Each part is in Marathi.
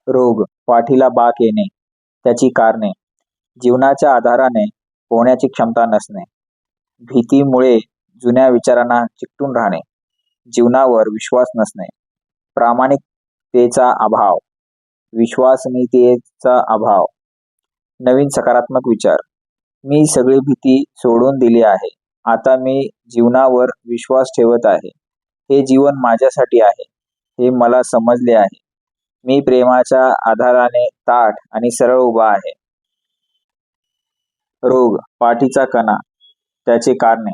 रोग, पाठीला बाक येणे, त्याची कारणे, जीवनाच्या आधाराने पोहण्याची क्षमता नसणे, भीतीमुळे जुन्या विचारांना चिकटून राहणे, जीवनावर विश्वास नसणे, प्रामाणिकतेचा अभाव, विश्वसनीयतेचा अभाव, नवीन सकारात्मक विचार. मी सगळी भीती सोडून दिली आहे. आता मी जीवनावर विश्वास ठेवत आहे. हे जीवन माझ्यासाठी आहे. हे मला समजले आहे. मी प्रेमाच्या आधाराने ताठ आणि सरळ उभा आहे. रोग, पाठीचा कणा, त्याचे कारणे,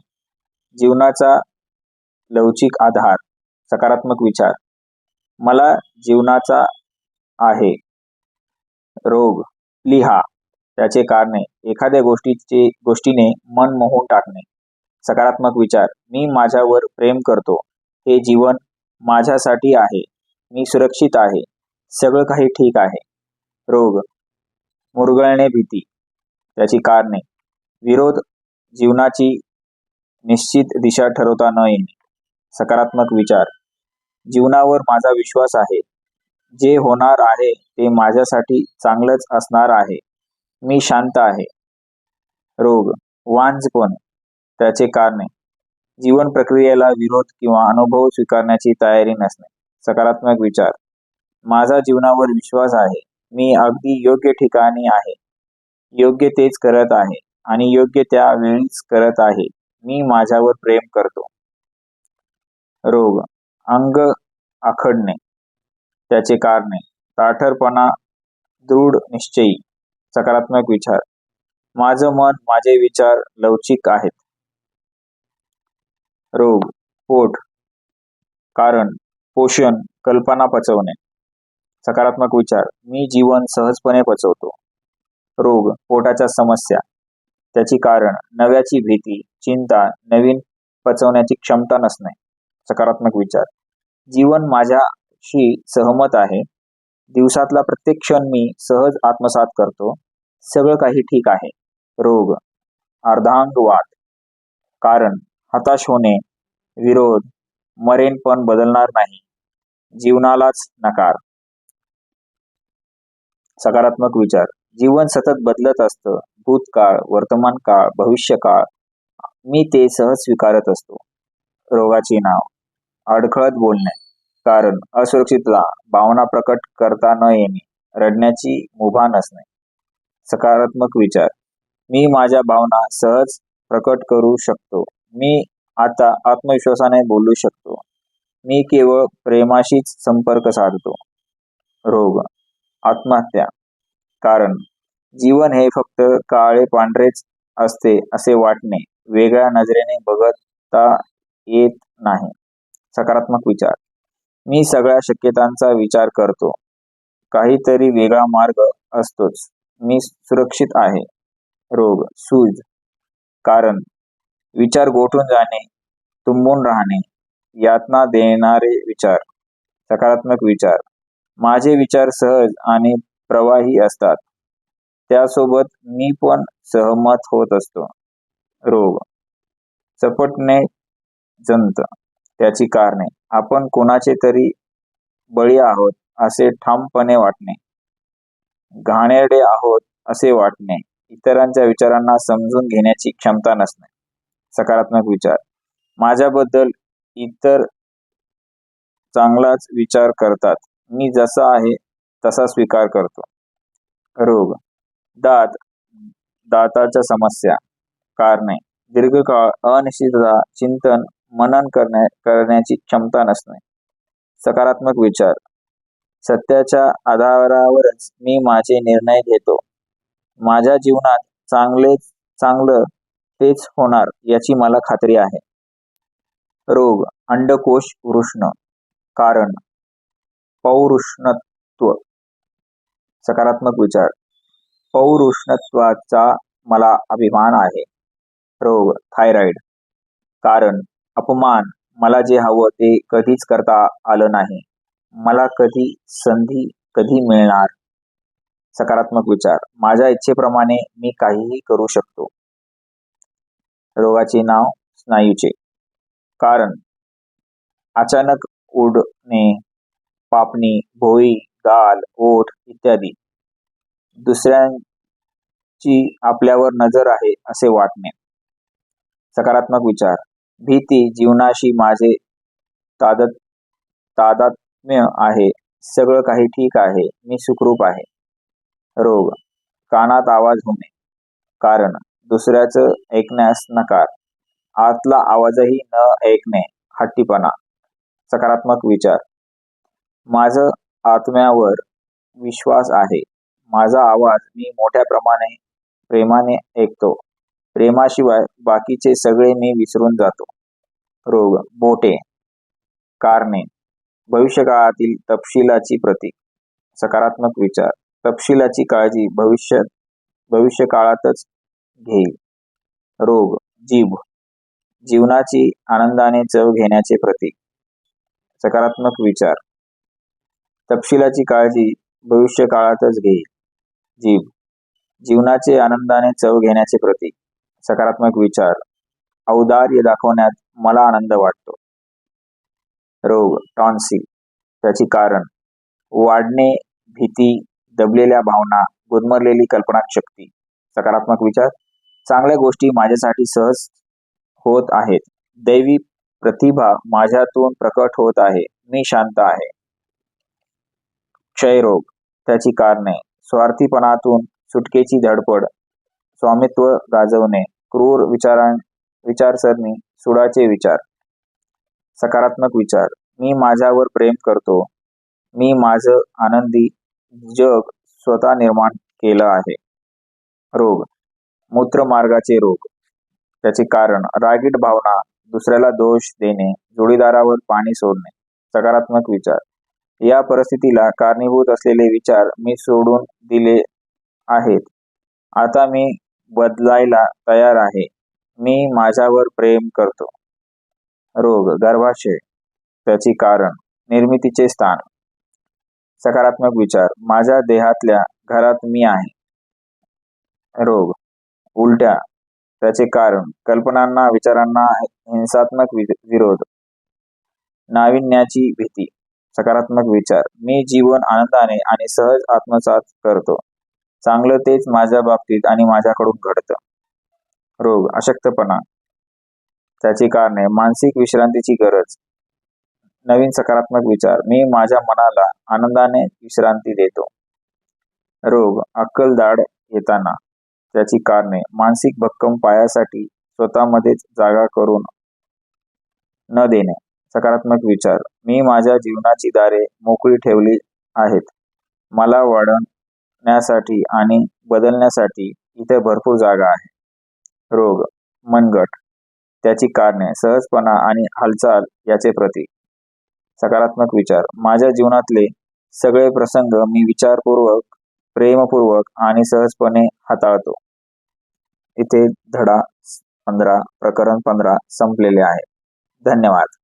जीवनाचा लवचिक आधार, सकारात्मक विचार. मला जीवनाचा आहे. रोग, प्लीहा, त्याचे कारणे, एखाद्या गोष्टीने मन मोहून टाकणे, सकारात्मक विचार. मी माझ्यावर प्रेम करतो. हे जीवन माझ्यासाठी आहे. मी सुरक्षित आहे. सगळं काही ठीक आहे. रोग, मुरगळणे, भीती, त्याची कारणे, विरोध, जीवनाची निश्चित दिशा ठरवता न येणे, सकारात्मक विचार. जीवनावर माझा विश्वास आहे. जे होणार आहे ते माझ्यासाठी चांगलंच असणार आहे. मी शांत आहे. रोग, वांझपण, त्याचे कारणे, जीवन प्रक्रियेला विरोध किंवा अनुभव स्वीकारण्याची तयारी नसणे, सकारात्मक विचार. माझा जीवनावर विश्वास आहे. मी अगदी योग्य ठिकाणी आहे. योग्य तेच करत आहे आणि योग्य त्या वेळीच करत आहे. मी माझ्यावर प्रेम करतो. रोग, अंग आखडणे, त्याचे कारणे, ताठरपणा, दृढ निश्चयी, सकारात्मक विचार. माझं मन, माझे विचार लवचिक आहेत. रोग, पोट, कारण, पोषण, कल्पना पचवणे, सकारात्मक विचार. मी जीवन सहजपणे पचवतो. रोग, पोटाच्या समस्या, त्याची कारण, नव्याची भीती, चिंता, नवीन पचवण्याची क्षमता नसणे, सकारात्मक विचार. जीवन माझ्याशी सहमत आहे. दिवसातला प्रत्येक क्षण मी सहज आत्मसात करतो. सगळं काही ठीक आहे. रोग, अर्धांगवात, कारण, हताश होणे, विरोध, मरेन पण बदलणार नाही, जीवनालाच नकार, सकारात्मक विचार. जीवन सतत बदलत असतं. भूतकाळ, वर्तमान काळ, भविष्यकाळ. मी ते सहज स्वीकारत असतो. रोगाची नाव, अडखळत बोलणे, कारण, असुरक्षितता, भावना प्रकट करता न येणे, रडण्याची मुभा नसणे, सकारात्मक विचार. मी माझ्या भावना सहज प्रकट करू शकतो. मी आता आत्मविश्वासाने बोलू शकतो. मी केवळ प्रेमाशीच संपर्क साधतो. रोग, आत्महत्या, कारण, जीवन हे फक्त काळे पांढरेच असते असे वाटणे, वेगळ्या नजरेने बघता येत नाही, सकारात्मक विचार. मी सगळ्या शक्यतांचा विचार करतो. काहीतरी वेगळा मार्ग असतोच. मी सुरक्षित आहे. रोग, सूज, कारण, विचार गोठून जाणे, तुंबून राहणे, यातना देणारे विचार, सकारात्मक विचार. माझे विचार सहज आणि प्रवाही असतात. त्यासोबत मी पण सहमत होत असतो. रोग, चपटणे, जंत, त्याची कारणे, आपण कोणाचे तरी बळी आहोत असे ठामपणे वाटणे, घाणेरडे आहोत असे वाटणे, इतरांच्या विचारांना समजून घेण्याची क्षमता नसणे, सकारात्मक विचार. माझ्याबद्दल इतर चांगलाच विचार करतात. मी जसा आहे तसा स्वीकार करतो. रोग, दाताच्या समस्या, कारणे, दीर्घकाळ अनिश्चितता, चिंतन, मनन करण्याची क्षमता नसणे, सकारात्मक विचार. सत्याच्या आधारावरच मी माझे निर्णय घेतो. माझ्या जीवनात चांगलं तेच होणार याची मला खात्री आहे. रोग, अंडकोश वृषण, कारण, पौरुषणत्व, सकारात्मक विचार. पौरुषणत्वाचा मला अभिमान आहे. रोग, थायरॉइड, कारण, अपमान, मला जे हवं ते कधीच करता आलं नाही, मला संधी कधी मिळणार, सकारात्मक विचार. माझ्या इच्छेप्रमाणे मी काहीही करू शकतो. रोगाचे नाव, स्नायूचे, कारण, अचानक उडणे, पापणी, भोई, गाल, ओठ इत्यादी. दुसऱ्यांची आपल्यावर नजर आहे असे वाटणे. सकारात्मक विचार, भीती, जीवनाशी माझे तादत तादात्म्य आहे, सगळं काही ठीक आहे, मी सुखरूप आहे. रोग, कानात आवाज होणे, कारण दुसऱ्याचं ऐकण्यास नकार, आतला आवाजही न ऐकणे, हट्टीपणा. सकारात्मक विचार, माझं आत्म्यावर विश्वास आहे, माझा आवाज मी मोठ्या प्रेमाने ऐकतो, प्रेमाशिवाय बाकीचे सगळे मी विसरून जातो. रोग, बोटे, कारणे, भविष्यकाळातील तपशिलाची प्रतीक. सकारात्मक विचार, तपशिलाची काळजी भविष्यकाळातच घेईल. रोग, जीभ, जीवनाची आनंदाने चव घेण्याचे प्रतीक. सकारात्मक विचार, तपशिलाची काळजी भविष्यकाळातच घेईल. जीभ, जीवनाचे आनंदाने चव घेण्याचे प्रतीक. सकारात्मक विचार, औदार्य दाखवण्यात मला आनंद वाटतो. रोग, टॉन्सिल, त्याची कारण वाढणे, भीती, दबलेल्या भावना, गुदमरलेली कल्पनाशक्ती. सकारात्मक विचार, चांगल्या गोष्टी माझ्यासाठी सहज होत आहेत, दैवी प्रतिभा माझ्यातून प्रकट होत आहे, मी शांत आहे. क्षयरोग, त्याची कारणे स्वार्थीपणातून सुटकेची धडपड, स्वामित्व गाजवणे, क्रूर विचारसरणी, सुडाचे विचार. सकारात्मक विचार, मी माझ्यावर प्रेम करतो, मी माझं आनंदी जग स्वतः निर्माण केलं आहे. रोग, मूत्रमार्गाचे रोग, त्याचे कारण रागीट भावना, दुसऱ्याला दोष देणे, जोडीदारावर पाणी सोडणे. सकारात्मक विचार, या परिस्थितीला कारणीभूत असलेले विचार मी सोडून दिले आहेत, आता मी बदलायला तयार आहे, मी माझ्यावर प्रेम करतो. रोग, गर्भाशय, त्याची कारण निर्मितीचे स्थान. सकारात्मक विचार, माझ्या देहातल्या घरात मी आहे. रोग, उलट्या, त्याचे कारण कल्पनांना, विचारांना हिंसात्मक विरोध, नाविन्याची भीती. सकारात्मक विचार, मी जीवन आनंदाने आणि सहज आत्मसात करतो, चांगलं तेच माझ्या बाबतीत आणि माझ्याकडून घडतं. रोग, अशक्तपणा, त्याची कारणे मानसिक विश्रांतीची गरज. नवीन सकारात्मक विचार, मी माझ्या मनाला आनंदाने विश्रांती देतो. रोग, अक्कलदाढ येताना, त्याची कारणे मानसिक भक्कम पायासाठी स्वतःमध्येच जागा करून न देणे. सकारात्मक विचार, मी माझ्या जीवनाची दारे मोकळी ठेवली आहेत, मला वाढण्यासाठी आणि बदलण्यासाठी इथे भरपूर जागा आहे. रोग, मनगट, त्याची कारणे सहजपणा आणि हालचाल याचे प्रतीक. सकारात्मक विचार, माझ्या जीवनातले सगळे प्रसंग मी विचारपूर्वक, प्रेमपूर्वक आणि सहजपणे हाताळतो. इथे धडा 15 प्रकरण 15 संपलेले आहे. धन्यवाद.